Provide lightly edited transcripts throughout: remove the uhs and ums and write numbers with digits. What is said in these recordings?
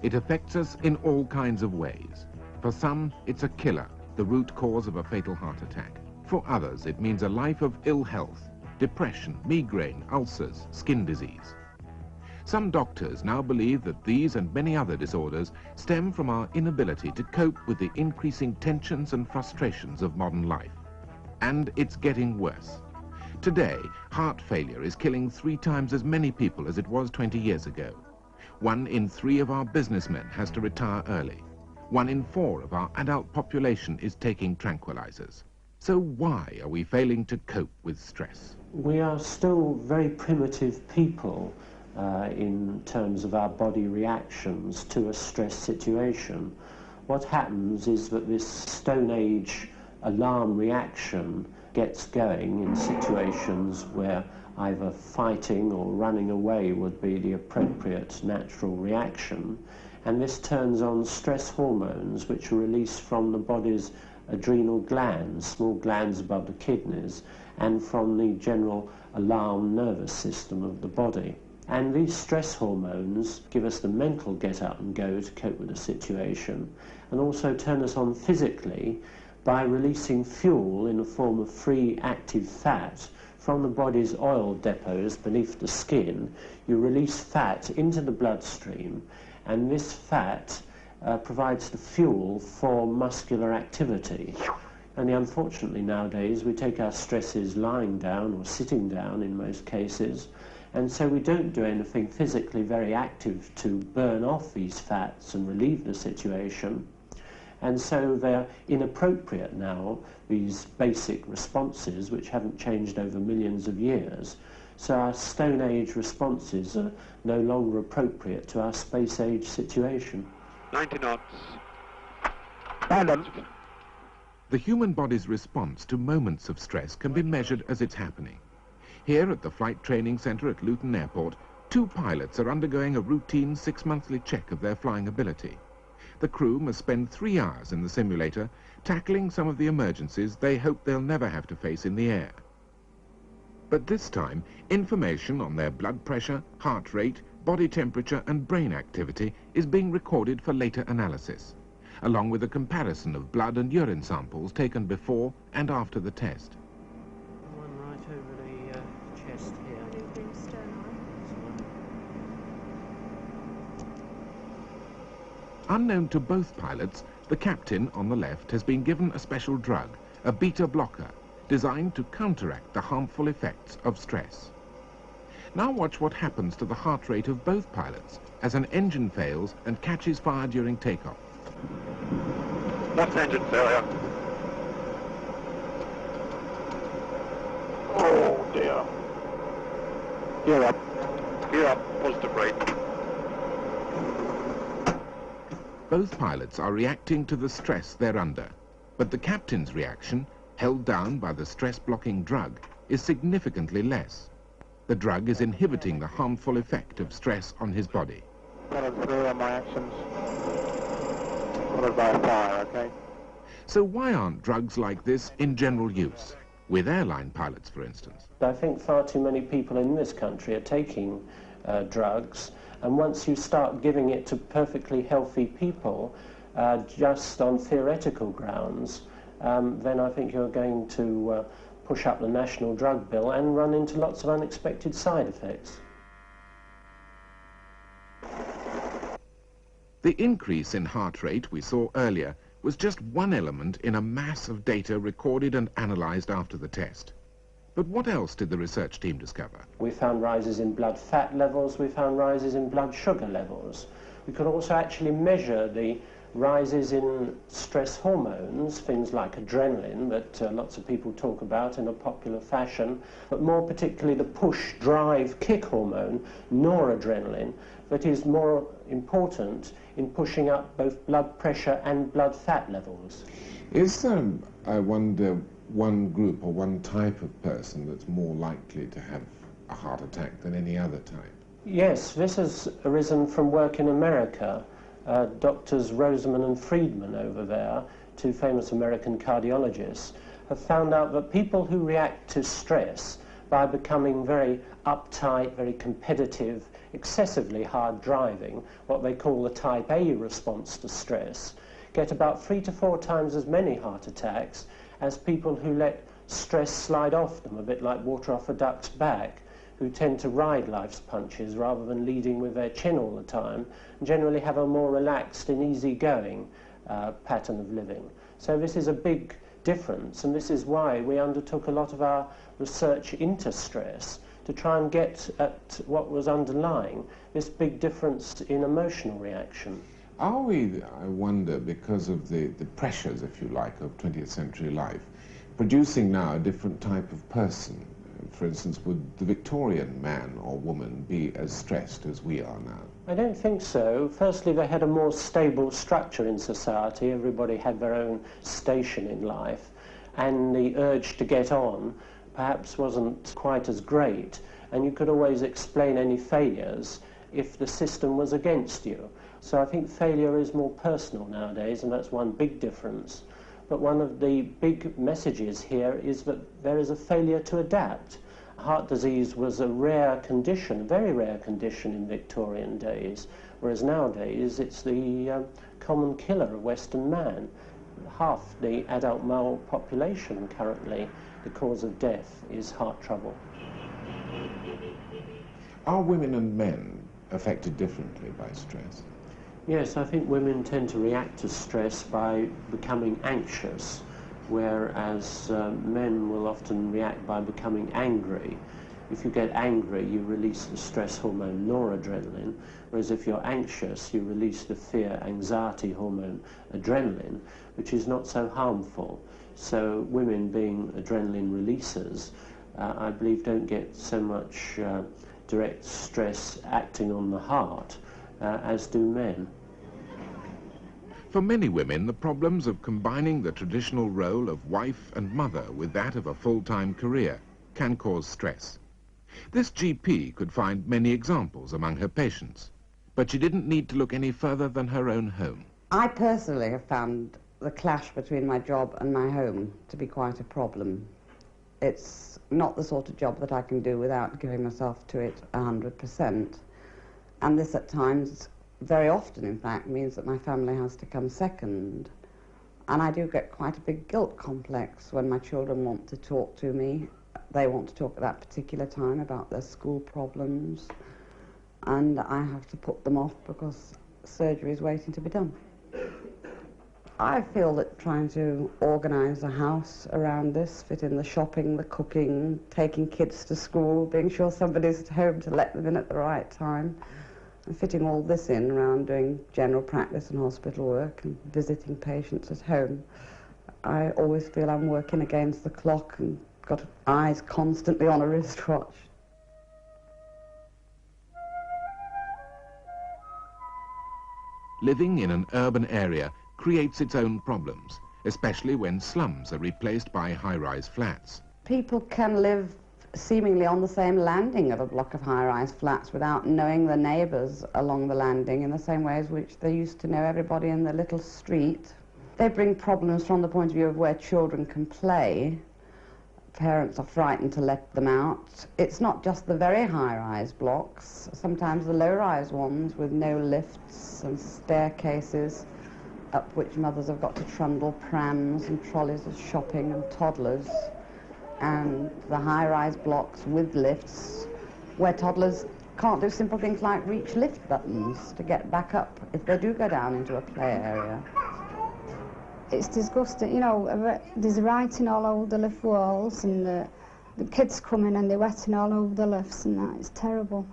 It affects us in all kinds of ways. For some, it's a killer, the root cause of a fatal heart attack. For others, it means a life of ill health, depression, migraine, ulcers, skin disease. Some doctors now believe that these and many other disorders stem from our inability to cope with the increasing tensions and frustrations of modern life. And it's getting worse. Today, heart failure is killing 3 times as many people as it was 20 years ago. 1 in 3 of our businessmen has to retire early. 1 in 4 of our adult population is taking tranquilizers. So why are we failing to cope with stress? We are still very primitive people in terms of our body reactions to a stress situation. What happens is that this Stone Age alarm reaction gets going in situations where either fighting or running away would be the appropriate natural reaction, and this turns on stress hormones which are released from the body's adrenal glands, small glands above the kidneys, and from the general alarm nervous system of the body. And these stress hormones give us the mental get up and go to cope with the situation, and also turn us on physically by releasing fuel in the form of free active fat from the body's oil depots beneath the skin. You release fat into the bloodstream, and this fat provides the fuel for muscular activity. And unfortunately nowadays we take our stresses lying down or sitting down in most cases, and so we don't do anything physically very active to burn off these fats and relieve the situation. And so they're inappropriate now, these basic responses which haven't changed over millions of years. So our Stone Age responses are no longer appropriate to our space age situation. 90 knots. Balance. The human body's response to moments of stress can be measured as it's happening. Here at the Flight Training Center at Luton Airport, 2 pilots are undergoing a routine 6-monthly check of their flying ability. The crew must spend 3 hours in the simulator tackling some of the emergencies they hope they'll never have to face in the air. But this time, information on their blood pressure, heart rate, body temperature and brain activity is being recorded for later analysis, along with a comparison of blood and urine samples taken before and after the test. One right over the chest here. Unknown to both pilots, the captain on the left has been given a special drug, a beta blocker, designed to counteract the harmful effects of stress. Now watch what happens to the heart rate of both pilots as an engine fails and catches fire during takeoff. Left engine failure. Oh dear. Gear up. Gear up. Positive rate. Both pilots are reacting to the stress they're under, but the captain's reaction, held down by the stress-blocking drug, is significantly less. The drug is inhibiting the harmful effect of stress on his body. Followed through on my actions. Followed by a fire, okay? So why aren't drugs like this in general use, with airline pilots, for instance? I think far too many people in this country are taking drugs, and once you start giving it to perfectly healthy people just on theoretical grounds, then I think you're going to push up the national drug bill and run into lots of unexpected side effects. The increase in heart rate we saw earlier was just one element in a mass of data recorded and analysed after the test. But what else did the research team discover? We found rises in blood fat levels, we found rises in blood sugar levels. We could also actually measure the rises in stress hormones, things like adrenaline that lots of people talk about in a popular fashion, but more particularly the push, drive, kick hormone, noradrenaline, that is more important in pushing up both blood pressure and blood fat levels. Is there, I wonder, one group or one type of person that's more likely to have a heart attack than any other type? Yes, this has arisen from work in America. Doctors Roseman and Friedman over there, 2 famous American cardiologists, have found out that people who react to stress by becoming very uptight, very competitive, excessively hard driving, what they call the type A response to stress, get about 3 to 4 times as many heart attacks as people who let stress slide off them, a bit like water off a duck's back, who tend to ride life's punches rather than leading with their chin all the time, and generally have a more relaxed and easygoing pattern of living. So this is a big difference, and this is why we undertook a lot of our research into stress to try and get at what was underlying this big difference in emotional reaction. Are we, I wonder, because of the pressures, if you like, of 20th century life, producing now a different type of person? For instance, would the Victorian man or woman be as stressed as we are now? I don't think so. Firstly, they had a more stable structure in society. Everybody had their own station in life, and the urge to get on perhaps wasn't quite as great, and you could always explain any failures if the system was against you. So I think failure is more personal nowadays, and that's one big difference. But one of the big messages here is that there is a failure to adapt. Heart disease was a rare condition, a very rare condition in Victorian days, whereas nowadays it's the common killer of Western man. Half the adult male population currently, the cause of death is heart trouble. Are women and men affected differently by stress? Yes, I think women tend to react to stress by becoming anxious, whereas men will often react by becoming angry. If you get angry, you release the stress hormone noradrenaline, whereas if you're anxious, you release the fear-anxiety hormone adrenaline, which is not so harmful. So women, being adrenaline releasers, I believe don't get so much direct stress acting on the heart as do men. For many women, the problems of combining the traditional role of wife and mother with that of a full-time career can cause stress. This GP could find many examples among her patients, but she didn't need to look any further than her own home. I personally have found the clash between my job and my home to be quite a problem. It's not the sort of job that I can do without giving myself to it 100%. And this at times, very often in fact, means that my family has to come second. And I do get quite a big guilt complex when my children want to talk to me. They want to talk at that particular time about their school problems, and I have to put them off because surgery is waiting to be done. I feel that trying to organise a house around this, fit in the shopping, the cooking, taking kids to school, being sure somebody's at home to let them in at the right time, and fitting all this in around doing general practice and hospital work and visiting patients at home, I always feel I'm working against the clock and got eyes constantly on a wristwatch. Living in an urban area creates its own problems, especially when slums are replaced by high-rise flats. People can live seemingly on the same landing of a block of high-rise flats without knowing the neighbours along the landing in the same way as which they used to know everybody in the little street. They bring problems from the point of view of where children can play. Parents are frightened to let them out. It's not just the very high-rise blocks, sometimes the low-rise ones with no lifts and staircases up which mothers have got to trundle prams and trolleys of shopping and toddlers, and the high-rise blocks with lifts where toddlers can't do simple things like reach lift buttons to get back up if they do go down into a play area. It's disgusting, you know, there's writing all over the lift walls, and the kids come in and they're wetting all over the lifts, and that is terrible.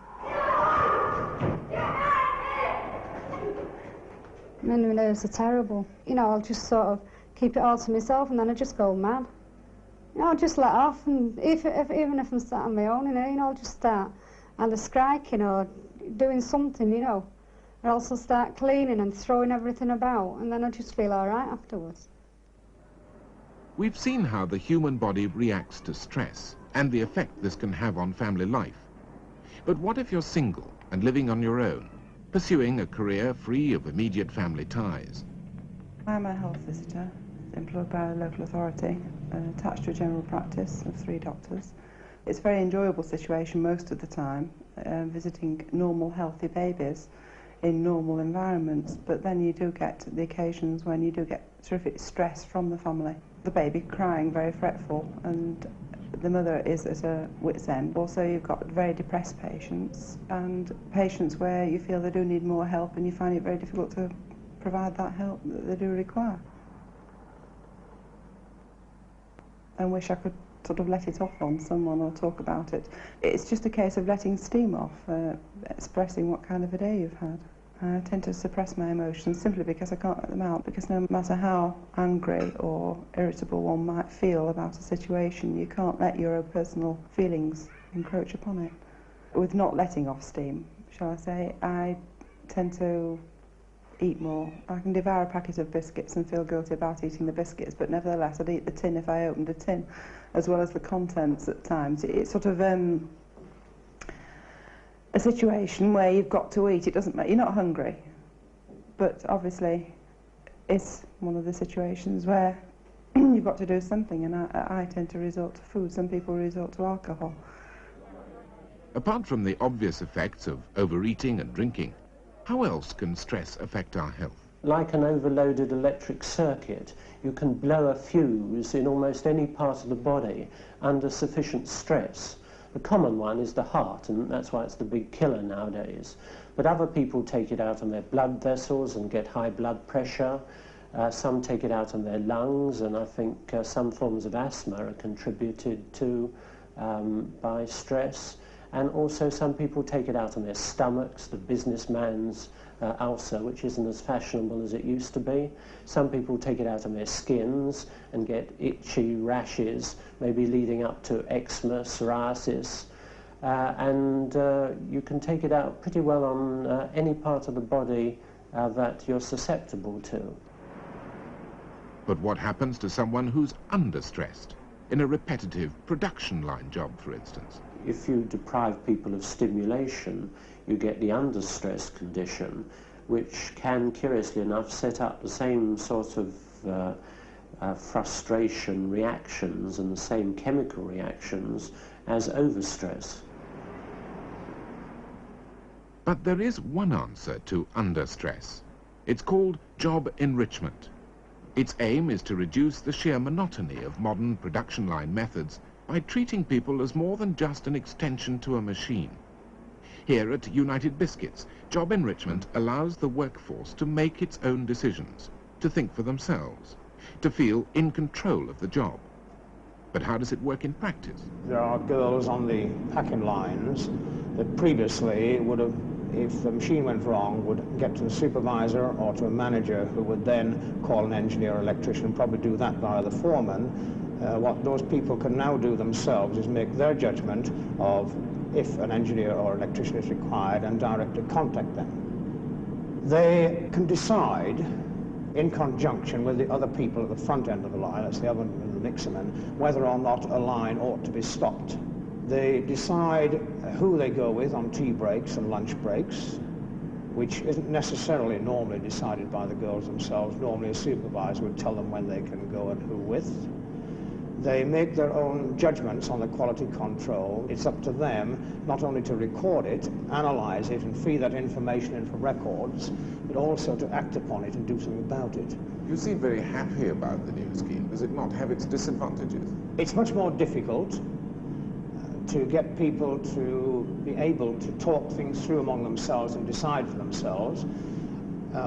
My nerves are terrible. You know, I'll just sort of keep it all to myself, and then I just go mad. You know, I'll just let off, and even if I'm sat on my own, you know, I'll just start either striking or doing something, you know. I also start cleaning and throwing everything about, and then I just feel all right afterwards. We've seen how the human body reacts to stress and the effect this can have on family life. But what if you're single and living on your own, pursuing a career free of immediate family ties? I'm a health visitor employed by a local authority, attached to a general practice of 3 doctors. It's a very enjoyable situation most of the time. visiting normal, healthy babies in normal environments, but then you do get the occasions when you do get terrific stress from the family. The baby crying, very fretful, and the mother is at a wit's end. Also, you've got very depressed patients and patients where you feel they do need more help and you find it very difficult to provide that help that they do require. And wish I could sort of let it off on someone or talk about it. It's just a case of letting steam off, expressing what kind of a day you've had. I tend to suppress my emotions simply because I can't let them out, because no matter how angry or irritable one might feel about a situation, you can't let your own personal feelings encroach upon it. With not letting off steam, shall I say, I tend to eat more. I can devour a packet of biscuits and feel guilty about eating the biscuits, but nevertheless I'd eat the tin if I opened the tin, as well as the contents at times. It's sort of a situation where you've got to eat. It doesn't matter, you're not hungry, but obviously it's one of the situations where you've got to do something, and I tend to resort to food. Some people resort to alcohol. Apart from the obvious effects of overeating and drinking, how else can stress affect our health? Like an overloaded electric circuit, you can blow a fuse in almost any part of the body under sufficient stress. The common one is the heart, and that's why it's the big killer nowadays. But other people take it out on their blood vessels and get high blood pressure. Some take it out on their lungs, and I think some forms of asthma are contributed to by stress. And also some people take it out on their stomachs, the businessman's ulcer, which isn't as fashionable as it used to be. Some people take it out on their skins and get itchy rashes, maybe leading up to eczema, psoriasis. And you can take it out pretty well on any part of the body that you're susceptible to. But what happens to someone who's under-stressed, in a repetitive production line job, for instance? If you deprive people of stimulation, you get the under-stress condition, which can, curiously enough, set up the same sort of frustration reactions and the same chemical reactions as overstress. But there is one answer to under-stress. It's called job enrichment. Its aim is to reduce the sheer monotony of modern production line methods by treating people as more than just an extension to a machine. Here at United Biscuits, job enrichment allows the workforce to make its own decisions, to think for themselves, to feel in control of the job. But how does it work in practice? There are girls on the packing lines that previously would have, if the machine went wrong, would get to the supervisor or to a manager, who would then call an engineer or electrician, and probably do that via the foreman. What those people can now do themselves is make their judgment of if an engineer or electrician is required and directly contact them. They can decide, in conjunction with the other people at the front end of the line, that's the oven and the mixermen, whether or not a line ought to be stopped. They decide who they go with on tea breaks and lunch breaks, which isn't necessarily normally decided by the girls themselves. Normally a supervisor would tell them when they can go and who with. They make their own judgments on the quality control. It's up to them not only to record it, analyze it, and feed that information in for records, but also to act upon it and do something about it. You seem very happy about the new scheme. Does it not have its disadvantages? It's much more difficult to get people to be able to talk things through among themselves and decide for themselves.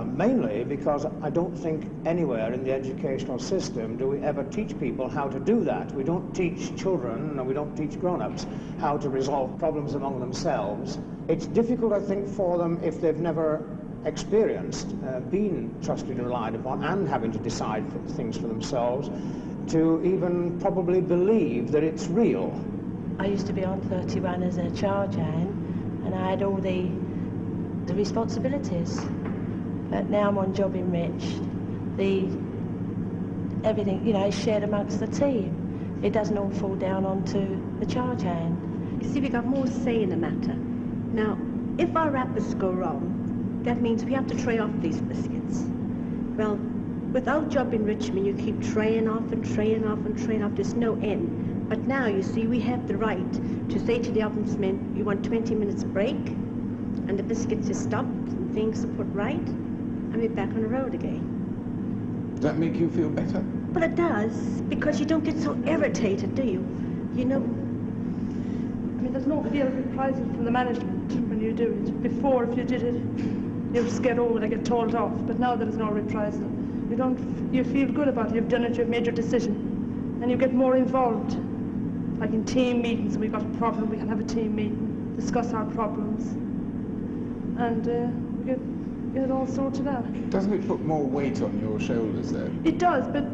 Mainly because I don't think anywhere in the educational system do we ever teach people how to do that. We don't teach children, and we don't teach grown-ups how to resolve problems among themselves. It's difficult, I think, for them if they've never experienced being trusted and relied upon and having to decide things for themselves, to even probably believe that it's real. I used to be on 31 as a charge hand, and I had all the responsibilities. But now I'm on job enriched. Everything, you know, is shared amongst the team. It doesn't all fall down onto the charge hand. You see, we got more say in the matter. Now, if our wrappers go wrong, that means we have to tray off these biscuits. Well, without job enrichment, you keep traying off and traying off and traying off. There's no end. But now, you see, we have the right to say to the ovensman, you want 20 minutes break, and the biscuits are stopped, and things are put right, and we're back on the road again. Does that make you feel better? Well, it does, because you don't get so irritated, do you? You know. I mean, there's no fear of reprisal from the management when you do it. Before, if you did it, you just get over it, get told off. But now there's no reprisal. You feel good about it. You've done it, you've made your decision. And you get more involved. Like in team meetings, we've got a problem, we can have a team meeting, discuss our problems. And we get it all sorted out. Doesn't it put more weight on your shoulders then? It does, but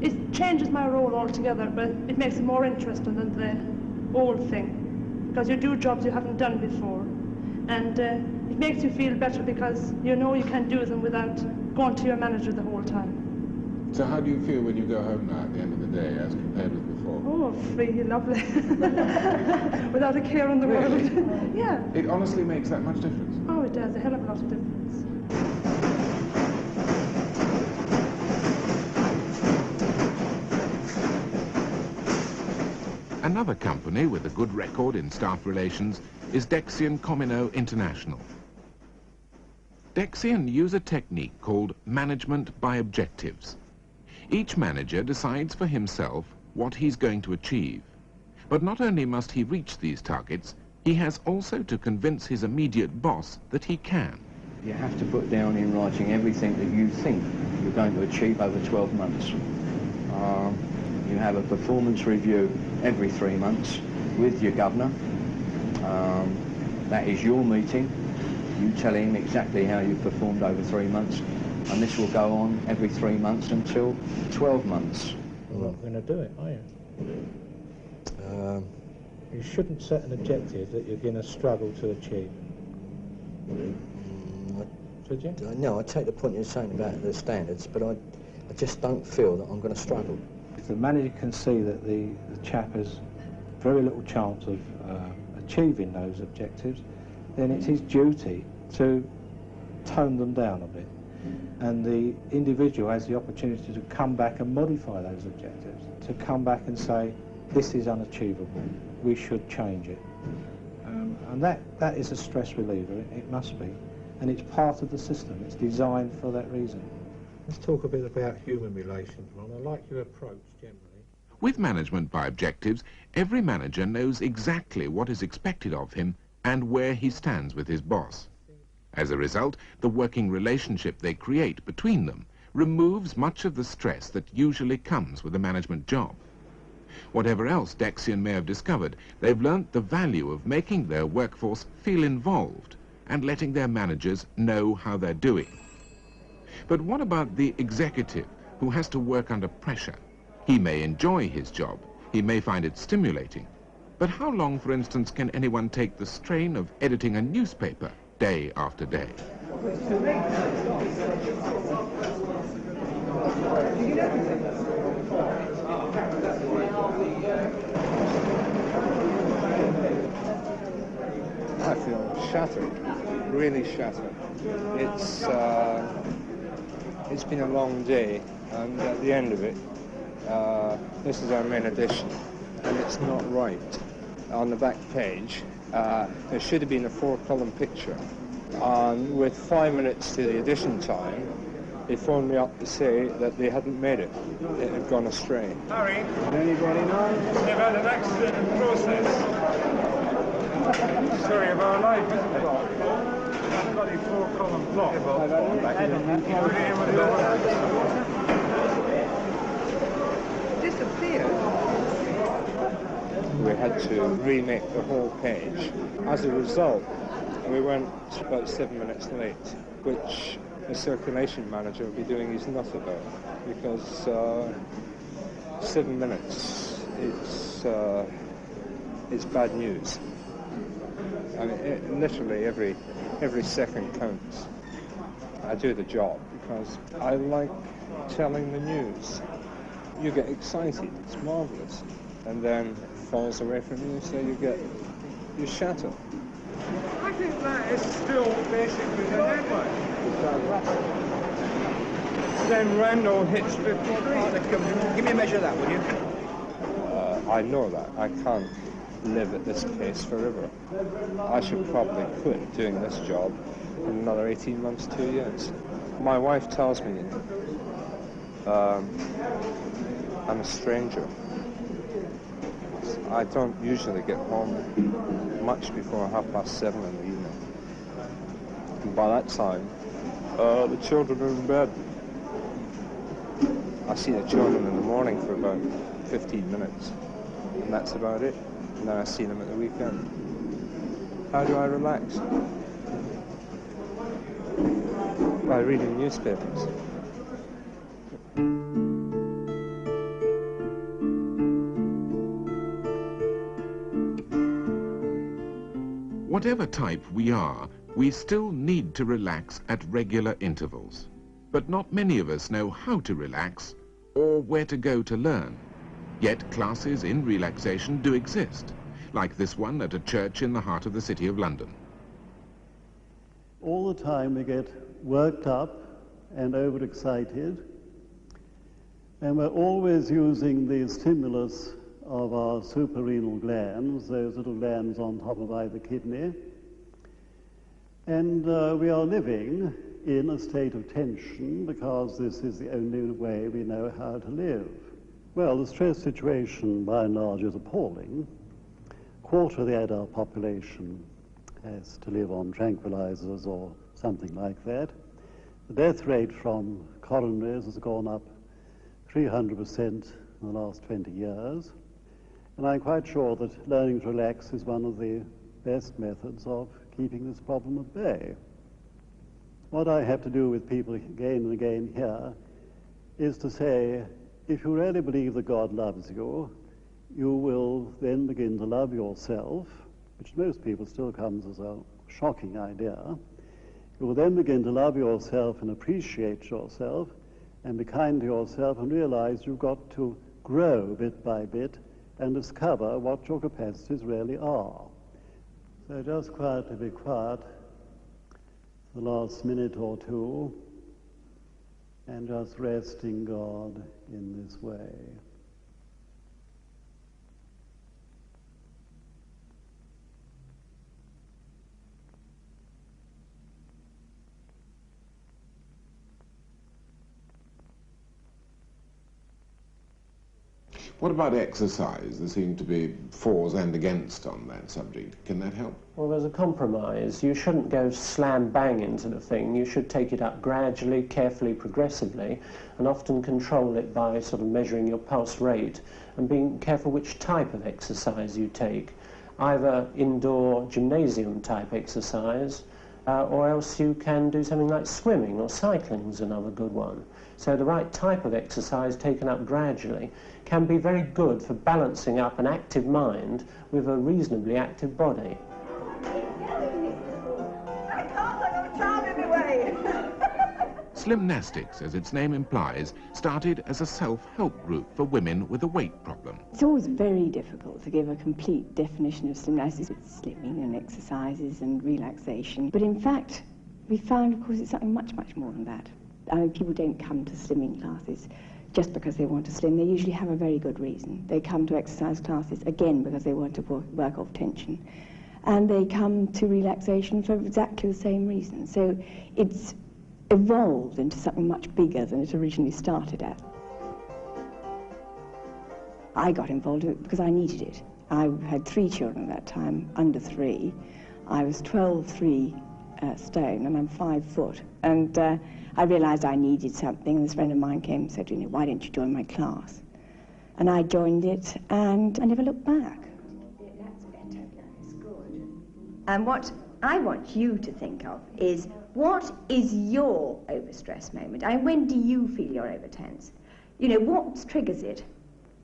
it changes my role altogether, but it makes it more interesting than the old thing. Because you do jobs you haven't done before. And it makes you feel better because you know you can do them without going to your manager the whole time. So how do you feel when you go home now at the end of the day as compared with before? Oh, free, lovely. Without a care in the world. Yeah. It honestly makes that much difference? Oh, it does, a hell of a lot of difference. Another company with a good record in staff relations is Dexian Comino International. Dexian use a technique called management by objectives. Each manager decides for himself what he's going to achieve. But not only must he reach these targets, he has also to convince his immediate boss that he can. You have to put down in writing everything that you think you're going to achieve over 12 months. You have a performance review every 3 months with your governor. That is your meeting. You tell him exactly how you've performed over 3 months, and this will go on every 3 months until 12 months. You're not going to do it, are you? You shouldn't set an objective that you're going to struggle to achieve. Should you? No, I take the point you're saying about the standards, but I just don't feel that I'm going to struggle. If the manager can see that the chap has very little chance of achieving those objectives, then it's his duty to tone them down a bit. And the individual has the opportunity to come back and modify those objectives, to come back and say, this is unachievable, we should change it. And that is a stress reliever, it must be. And it's part of the system, it's designed for that reason. Let's talk a bit about human relations, Ron. I like your approach generally. With management by objectives, every manager knows exactly what is expected of him and where he stands with his boss. As a result, the working relationship they create between them removes much of the stress that usually comes with a management job. Whatever else Dexian may have discovered, they've learnt the value of making their workforce feel involved and letting their managers know how they're doing. But what about the executive who has to work under pressure? He may enjoy his job, he may find it stimulating, but how long, for instance, can anyone take the strain of editing a newspaper day after day? I feel shattered, really shattered. It's been a long day, and at the end of it, this is our main edition, and it's not right. On the back page, there should have been a 4-column picture, and with 5 minutes to the edition time, they phoned me up to say that they hadn't made it. It had gone astray. Harry, Anybody know? they've had an accident in process. Story of our life, isn't it? Bloody 4-column block. Disappeared. We had to remake the whole page. As a result, we went about 7 minutes late, which the circulation manager will be doing his nut about, because 7 minutes, it's bad news. I mean, literally every second counts. I do the job because I like telling the news. You get excited, it's marvellous, and then it falls away from you, so you shatter. I think that is still basically the headline. Then Randall hits 53. Give me a measure of that, will you? I know that. I can't live at this pace forever. I should probably quit doing this job in another 18 months, 2 years. My wife tells me I'm a stranger. I don't usually get home much before 7:30 in the evening. And by that time, the children are in bed. I see the children in the morning for about 15 minutes, and that's about it. And then I see them at the weekend. How do I relax? By reading newspapers. Whatever type we are, we still need to relax at regular intervals. But not many of us know how to relax or where to go to learn. Yet classes in relaxation do exist, like this one at a church in the heart of the City of London. All the time we get worked up and overexcited, and we're always using the stimulus of our suprarenal glands, those little glands on top of either kidney, and we are living in a state of tension because this is the only way we know how to live. Well, the stress situation by and large is appalling. A quarter of the adult population has to live on tranquilizers or something like that. The death rate from coronaries has gone up 300% in the last 20 years. And I'm quite sure that learning to relax is one of the best methods of keeping this problem at bay. What I have to do with people again and again here is to say, if you really believe that God loves you, you will then begin to love yourself, which to most people still comes as a shocking idea. You will then begin to love yourself and appreciate yourself and be kind to yourself and realize you've got to grow bit by bit and discover what your capacities really are. So just quietly be quiet for the last minute or two and just resting God in this way. What about exercise? There seem to be fors and against on that subject. Can that help? Well, there's a compromise. You shouldn't go slam bang into the thing. You should take it up gradually, carefully, progressively, and often control it by sort of measuring your pulse rate and being careful which type of exercise you take. Either indoor gymnasium type exercise, or else you can do something like swimming or cycling is another good one. So the right type of exercise taken up gradually can be very good for balancing up an active mind with a reasonably active body. Slimnastics, as its name implies, started as a self-help group for women with a weight problem. It's always very difficult to give a complete definition of slimness. It's slimming and exercises and relaxation. But in fact, we found, of course, it's something much, much more than that. I mean, people don't come to slimming classes just because they want to slim. They usually have a very good reason. They come to exercise classes, again, because they want to work off tension. And they come to relaxation for exactly the same reason. So it's evolved into something much bigger than it originally started at. I got involved in it because I needed it. I had 3 children at that time, under 3. I was 12'3" stone, and I'm 5 foot. And I realized I needed something, and this friend of mine came and said to me, "Why don't you join my class?" And I joined it, and I never looked back. That's better, that's good. And what I want you to think of is, what is your overstress moment? And when do you feel you're overtense? You know, what triggers it,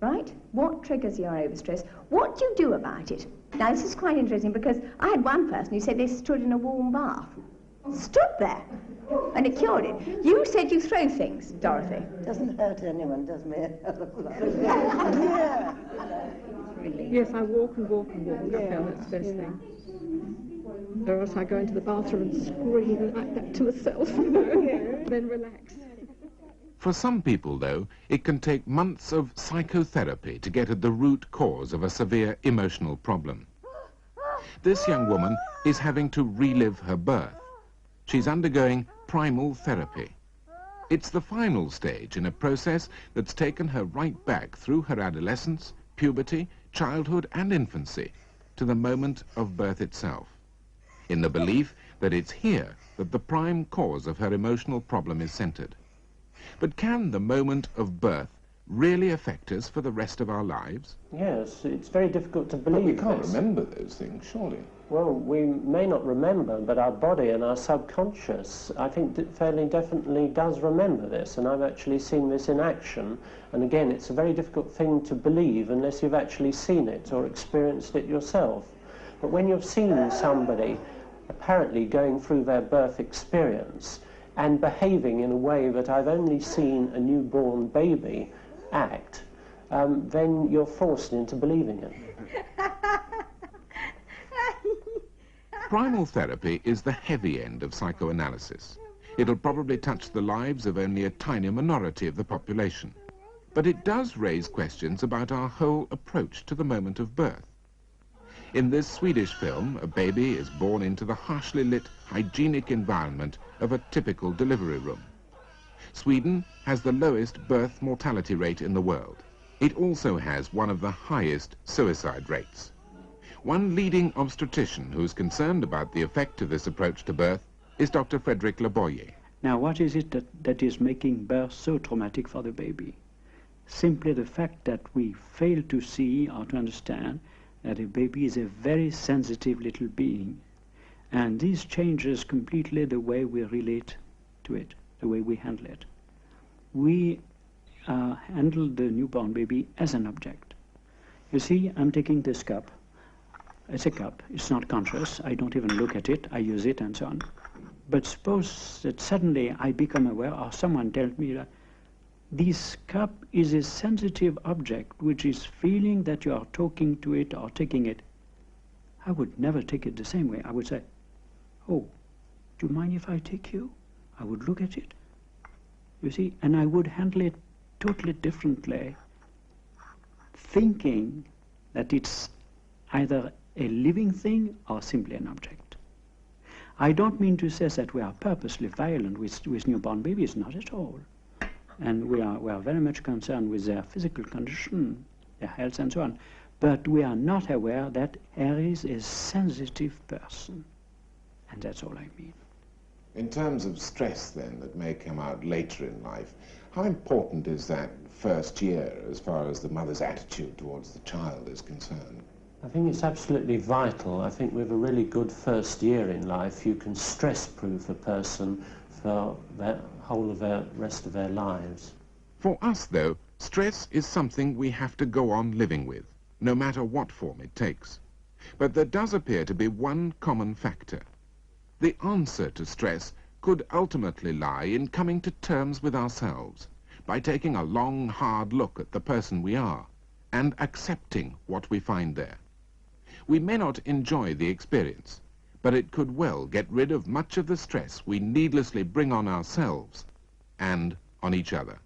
right? What triggers your overstress? What do you do about it? Now, this is quite interesting because I had one person who said they stood in a warm bath. Stood there, and it cured it. You said you throw things, Dorothy. Doesn't hurt anyone, does me? Yeah. Yes, I walk and walk and walk. Yeah, I feel that's the best thing. Or else I go into the bathroom and scream like that to myself, then relax. For some people, though, it can take months of psychotherapy to get at the root cause of a severe emotional problem. This young woman is having to relive her birth. She's undergoing primal therapy. It's the final stage in a process that's taken her right back through her adolescence, puberty, childhood and infancy to the moment of birth itself, in the belief that it's here that the prime cause of her emotional problem is centered. But can the moment of birth really affect us for the rest of our lives? Yes, it's very difficult to believe. But we can't this. remember those things, surely. Well, we may not remember, but our body and our subconscious, I think, fairly definitely does remember this, and I've actually seen this in action. And again, it's a very difficult thing to believe unless you've actually seen it or experienced it yourself. But when you've seen somebody apparently going through their birth experience and behaving in a way that I've only seen a newborn baby act, then you're forced into believing it. Primal therapy is the heavy end of psychoanalysis. It'll probably touch the lives of only a tiny minority of the population. But it does raise questions about our whole approach to the moment of birth. In this Swedish film, a baby is born into the harshly lit, hygienic environment of a typical delivery room. Sweden has the lowest birth mortality rate in the world. It also has one of the highest suicide rates. One leading obstetrician who's concerned about the effect of this approach to birth is Dr. Frederick Leboyer. Now, what is it that is making birth so traumatic for the baby? Simply the fact that we fail to see or to understand that a baby is a very sensitive little being. And this changes completely the way we relate to it, the way we handle it. We handle the newborn baby as an object. You see, I'm taking this cup. It's a cup. It's not conscious. I don't even look at it. I use it and so on. But suppose that suddenly I become aware, or someone tells me that this cup is a sensitive object which is feeling that you are talking to it or taking it. I would never take it the same way. I would say, oh, do you mind if I take you? I would look at it, you see, and I would handle it totally differently, thinking that it's either a living thing or simply an object. I don't mean to say that we are purposely violent with newborn babies, not at all. And we are very much concerned with their physical condition, their health and so on. But we are not aware that Harry is a sensitive person. And that's all I mean. In terms of stress, then, that may come out later in life, how important is that first year as far as the mother's attitude towards the child is concerned? I think it's absolutely vital. I think with a really good first year in life, you can stress-proof a person for the whole of the rest of their lives. For us, though, stress is something we have to go on living with, no matter what form it takes. But there does appear to be one common factor. The answer to stress could ultimately lie in coming to terms with ourselves, by taking a long, hard look at the person we are, and accepting what we find there. We may not enjoy the experience, but it could well get rid of much of the stress we needlessly bring on ourselves and on each other.